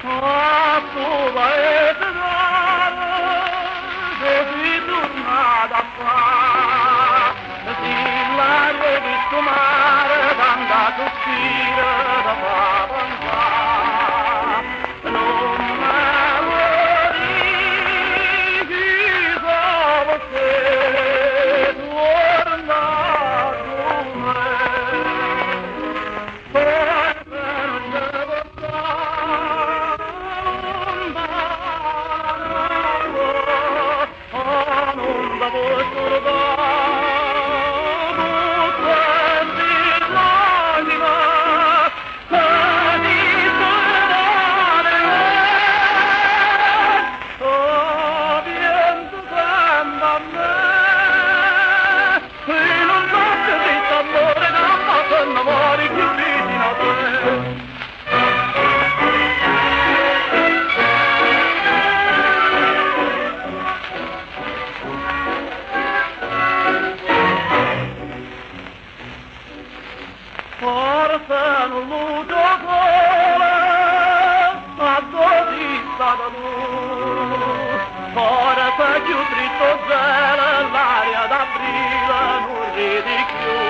a tuo paese d'oro, così tornata qua, sì, l'aria di sto mare, tanta sospira da papà. Non me lo dici solo se torna con me. Forse non lo vuole, ma così stata tu. Forse più dritto gelo, l'aria d'aprile non ridi più.